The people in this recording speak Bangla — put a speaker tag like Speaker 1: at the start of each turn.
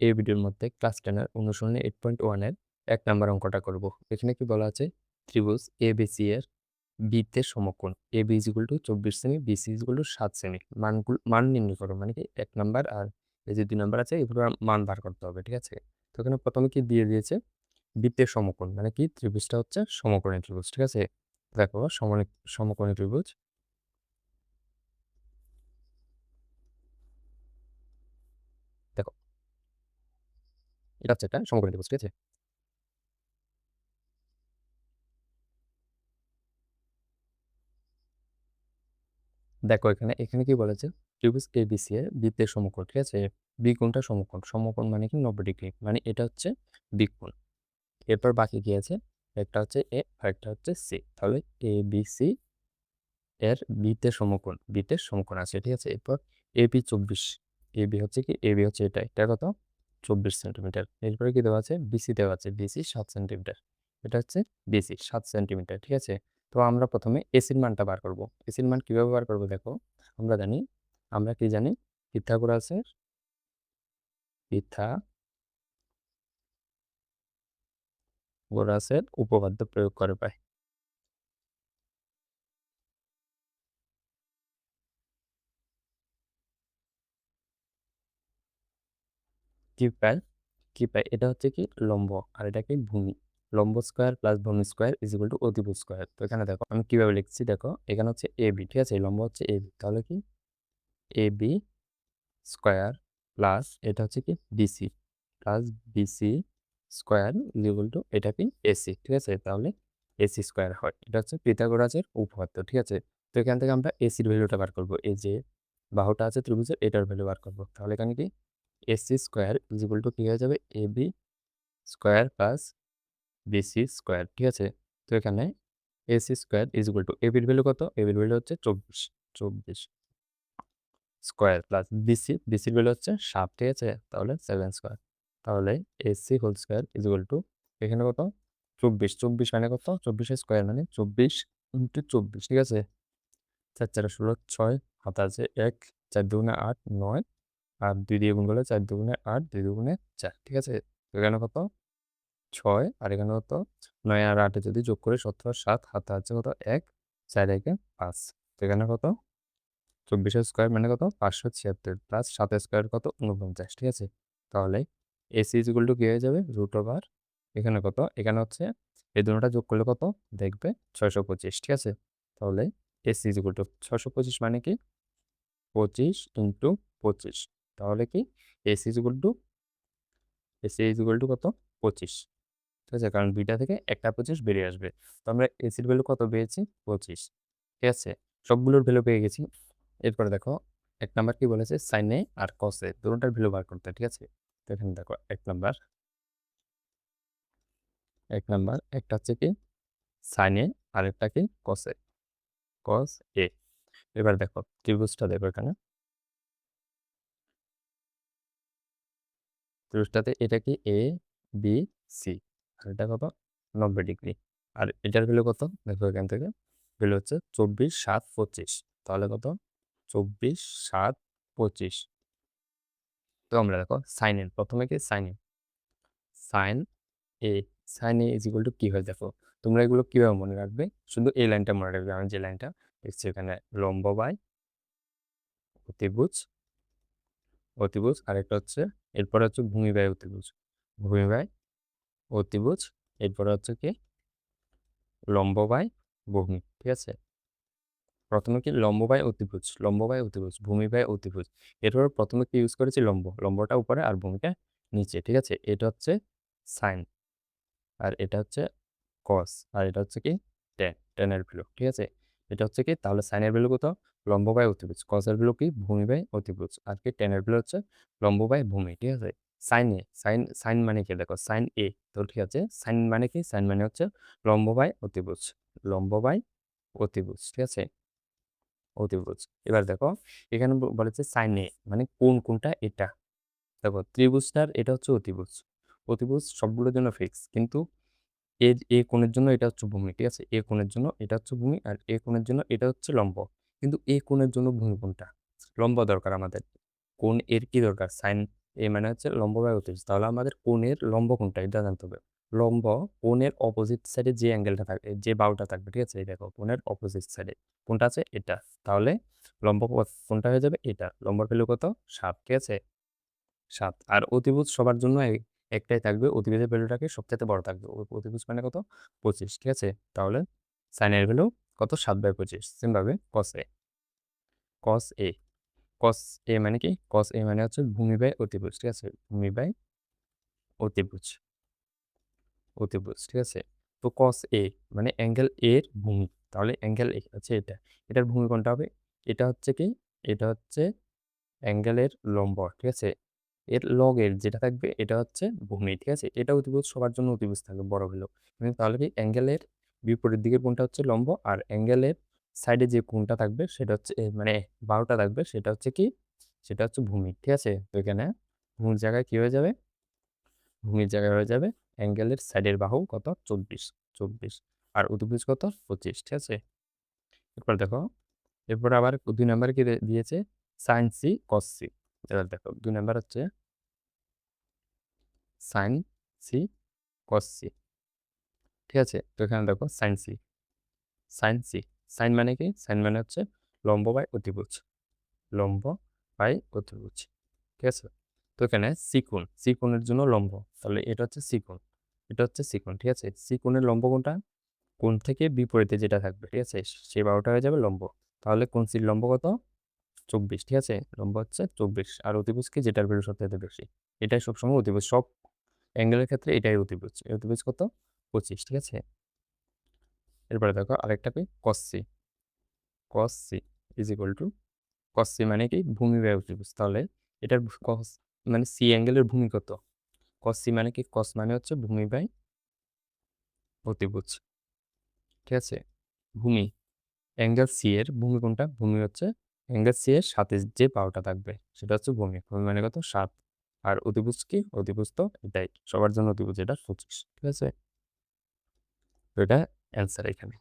Speaker 1: এই ভিডিওর মধ্যে ক্লাস 10 এর অনুশীলনী 8.1 এর 1 নাম্বার অঙ্কটা করব। এখানে কি বলা আছে? ত্রিভুজ ABC এর বৃত্তের সমকোণ AB = 24 সেমি, BC = 7 সেমি। মান নির্ণয় করো। মানে কি 1 নাম্বার আর এই যে 2 নাম্বার আছে এগুলোর মান বার করতে হবে, ঠিক আছে? তো এখানে প্রথমে কি দিয়ে দিয়েছে? বৃত্তের সমকোণ। মানে কি ত্রিভুজটা হচ্ছে সমকোণী ত্রিভুজ, ঠিক আছে? দেখো সমকোণী ত্রিভুজ। দেখো এটা হচ্ছে একটা সমকোণী ত্রিভুজ, ঠিক আছে? দেখো এখানে কি বলেছে? ত্রিভুজ ABC এর বৃত্তের সমকোণ, ঠিক আছে? বি কোণটা সমকোণ। সমকোণ মানে কি 90 ডিগ্রি। মানে এটা হচ্ছে বি কোণ। এরপর বাকি কি আছে? একটা হচ্ছে A আর একটা হচ্ছে C। তাহলে ABC এর বৃত্তের সমকোণ আছে, ঠিক আছে? এরপর AB 24। AB হচ্ছে এটা কত? 24 সেন্টিমিটার। এরপরে কি দেওয়া আছে? BC দেওয়া আছে। BC 7 centimetre. এটা হচ্ছে BC 7 সেন্টিমিটার, ঠিক আছে? তো আমরা প্রথমে AC এর মানটা বার করব। AC এর মান কিভাবে বার করব দেখো। আমরা কি জানি? পিথাগোরাসের উপপাদ্য প্রয়োগ করে পাই। কি পাই? এটা হচ্ছে কি লম্ব আর এটা কি ভূমি। লম্ব স্কয়ার প্লাস ভূমি স্কয়ার ইজ ইকুয়াল টু অতিভুজ স্কয়ার। তো এখানে দেখো আমি কিভাবে লিখছি দেখো। এখানে হচ্ছে AB, ঠিক আছে? এই লম্ব হচ্ছে AB। তাহলে কি AB স্কয়ার প্লাস এটা হচ্ছে কি BC plus BC square is equal two এটা কি AC, ঠিক আছে? তাহলে AC স্কয়ার হয়। এটা হচ্ছে পিথাগোরাসের উপপাদ্য, ঠিক আছে? তো এখান থেকে আমরা AC এর ভ্যালুটা বার করব। এই যে বাহুটা আছে ত্রিভুজের এটার ভ্যালু বার করব। তাহলে এখানে কি AC square is equal to কি হয়ে যাবে? AB square plus BC square, ঠিক আছে? তো এখানে AC square is equal to AB এর ভ্যালু কত? AB এর ভ্যালু হচ্ছে 24 স্কয়ার প্লাস BC এর ভ্যালু হচ্ছে 7, ঠিক আছে? তাহলে 7 স্কয়ার। তাহলে AC whole square is equal to এখানে কত? 24 মানে কত? 24 এর স্কয়ার মানে 24 ইনটু 24, ঠিক আছে? ৪ 4 16 6 হাতে আছে ১ ৪ দুগুণে ৮ ৯ আর ২ দিয়ে গুণ করলে ৪ দুগুণে ৮ ২ দুগুণে ৪, ঠিক আছে? তো এখানে কত? 6 আর এখানে কত? ৯ আর ৮ এ যদি যোগ করি 17 আর 7 হাতে আছে কত? ১ ৪ একে ৫। তো এখানে কত? ২৪ এর স্কয়ার মানে কত? ৫৭৬ প্লাস ৭ এর স্কয়ার কত? ৪৯, ঠিক আছে? তাহলে AC ইজ ইকুয়াল টু কি হয়ে যাবে? √ এখানে কত? এখানে হচ্ছে এই দুটোটা যোগ করলে কত? দেখবে ৬২৫, ঠিক আছে? তাহলে AC ইজ ইকুয়াল টু ৬২৫ মানে কি? 25 ইনটু 25। তাহলে কি? AC ইজ ইকুয়াল টু কত? 25, ঠিক আছে? কারণ ২ টা থেকে একটা 25 বেরিয়ে আসবে। তো আমরা AC এর ভ্যালু কত পেয়েছি? 25, ঠিক আছে? সবগুলোর ভ্যালু পেয়ে গেছি। এরপরে দেখো ১ নাম্বার কি বলেছে? sin A আর cos A দুটোটার ভ্যালু বার করতে, ঠিক আছে? তো এখানে দেখো ১ নাম্বার একটা হচ্ছে কি sin A আরেকটা কি cos A। এবার দেখো ত্রিভুজটা দেখো এখানে। ত্রিভুজটাতে এটা কি ABC আর এটা কত? ৯০ ডিগ্রি। আর এটার ভ্যালু কত? দেখো এখান থেকে ভ্যালু হচ্ছে ২৪ ৭ ২৫। তাহলে কত? ২৪ ৭ ২৫। তো আমরা দেখো sin A প্রথমে কি sin A sin A sin A is equal to কি হয় দেখো। তোমরা এগুলো কিভাবে মনে রাখবে? শুধু এই লাইনটা মনে রাখবে। আমি যে লাইনটা লিখছি এখানে লম্ব বাই অতিভুজ আরেকটা হচ্ছে এরপরে হচ্ছে ভূমি বাই অতিভুজ। ভূমি বাই অতিভুজ এরপরে হচ্ছে কি লম্ব বাই ভূমি, ঠিক আছে? প্রথমে কি লম্ব বাই অতিভুজ, ভূমি বাই অতিভুজ। এরপর প্রথমে কি ইউজ করেছি? লম্বটা উপরে আর ভূমিটা নিচে, ঠিক আছে? এটা হচ্ছে সাইন আর এটা হচ্ছে কস আর এটা হচ্ছে কি tan এর ভ্যালু, ঠিক আছে? এটা হচ্ছে কি তাহলে সাইন এর ভ্যালু কত? লম্ব বাই অতিভুজ। কস এর ভ্যালু কি? ভূমি বাই অতিভুজ। আর কি tan এর ভ্যালু হচ্ছে লম্ব বাই ভূমি, ঠিক আছে? সাইন মানে কি দেখো সাইন A। তো ঠিক আছে সাইন মানে কি? সাইন মানে হচ্ছে লম্ব বাই অতিভুজ। লম্ব বাই অতিভুজ, ঠিক আছে? অতিভুজ। এবার দেখো এখানে বলেছে সাইন A মানে কোনটা এটা। দেখো ত্রিভুজটার এটা হচ্ছে অতিভুজ। অতিভুজ সবগুলোর জন্য ফিক্স। কিন্তু এ কোণের জন্য এটা হচ্ছে ভূমি, ঠিক আছে? এ কোণের জন্য এটা হচ্ছে ভূমি আর এ কোণের জন্য এটা হচ্ছে লম্ব। কিন্তু এ কোণের জন্য ভূমি কোনটা? লম্ব দরকার আমাদের। কোণ এর কি দরকার? সাইন এ মানে হচ্ছে লম্ব বাই অতিভুজ। তাহলে আমাদের কোণের লম্ব কোনটা এটা জানতে হবে। লম্ব কোণের অপোজিট সাইডে যে অ্যাঙ্গেলটা থাকবে, যে বাহুটা থাকবে, ঠিক আছে? এই দেখো কোণের অপোজিট সাইডে কোনটা আছে? এটা। তাহলে লম্ব কোনটা হয়ে যাবে? এটা। লম্বর ভ্যালু কত? 7, ঠিক আছে? 7। আর অতিভুজ সবার জন্য একটাই থাকবে। অতিভুজের ভ্যালুটাকে সবচাইতে বড় থাকবে। অতিভুজ মানে কত? 25, ঠিক আছে? তাহলে সাইনের ভ্যালু কত? 7/25। সেম ভাবে cos A। cos A cos A মানে কি? cos A মানে হচ্ছে ভূমি বাই অতিভুজ, ঠিক আছে? ভূমি বাই অতিভুজ, অতিভুজ, ঠিক আছে? তো cos A মানে অ্যাঙ্গেল A এর ভূমি। তাহলে অ্যাঙ্গেল A হচ্ছে এটা। এটার ভূমি কোনটা হবে? এটা হচ্ছে কি? এটা হচ্ছে অ্যাঙ্গেলের লম্ব, ঠিক আছে? এর লগের যেটা থাকবে এটা হচ্ছে ভূমি, ঠিক আছে? এটা অতিভুজ সবার জন্য অতিভুজ থাকবে বড় হলেও। কিন্তু তাহলে কি অ্যাঙ্গেলের বিপরীত দিকের কোণটা হচ্ছে লম্ব, আর অ্যাঙ্গেলের সাইডে যে কোণটা থাকবে সেটা হচ্ছে মানে বাহুটা থাকবে সেটা হচ্ছে কি? সেটা হচ্ছে ভূমি, ঠিক আছে? তো এখানে ভূমির জায়গায় কি হয়ে যাবে? ভূমির জায়গায় হয়ে যাবে অ্যাঙ্গেলের সাইডের বাহু কত? 24, 24। আর অতিভুজ কত? 25, ঠিক আছে? এরপর দেখো, এরপর আবার 2 নাম্বারে কি দিয়েছে? sin c cos c। এবার দেখো 2 নাম্বার হচ্ছে sin c cos c, ঠিক আছে? তো এখানে দেখো sin c, sin c, sin মানে কি? sin মানে হচ্ছে লম্ব বাই অতিভুজ, লম্ব বাই অতিভুজ, ঠিক আছে? তো এখানে c কোণ, c কোণের জন্য লম্ব, তাহলে এটা হচ্ছে c কোণ, এটা হচ্ছে c কোণ, ঠিক আছে? c কোণের লম্ব কোনটা? কোণ থেকে বিপরীতে যেটা থাকবে, ঠিক আছে? সেই বাহুটা হয়ে যাবে লম্ব। তাহলে কোণ c এর লম্ব কত? 24, ঠিক আছে? লম্ব হচ্ছে 24। আর অতিভুজ কি? যেটার ভ্যালু সবচাইতে বেশি। এটাই সবসময় অতিভুজ। সব অ্যাঙ্গেলের ক্ষেত্রে এটাই অতিভুজ। এই অতিভুজ কত? 25, ঠিক আছে? এরপরে দেখো আরেকটা কি? cos c, cos c is equal two, cos c মানে কি? ভূমি বাই অতিভুজ। তাহলে এটার cos মানে c অ্যাঙ্গেলের ভূমি কত? cos c মানে কি? cos মানে হচ্ছে ভূমি বাই অতিভুজ, ঠিক আছে? ভূমি, অ্যাঙ্গেল সি এর ভূমি কোনটা? ভূমি হচ্ছে অ্যাঙ্গেল সি এর সাথে যে বাহুটা থাকবে সেটা হচ্ছে ভূমি। ভূমি মানে কত? 7। আর অতিভুজ কি? অতিভুজ তো এটাই সবার জন্য অতিভুজ, এটা 25, ঠিক আছে? তো এটা অ্যান্সার এখানে।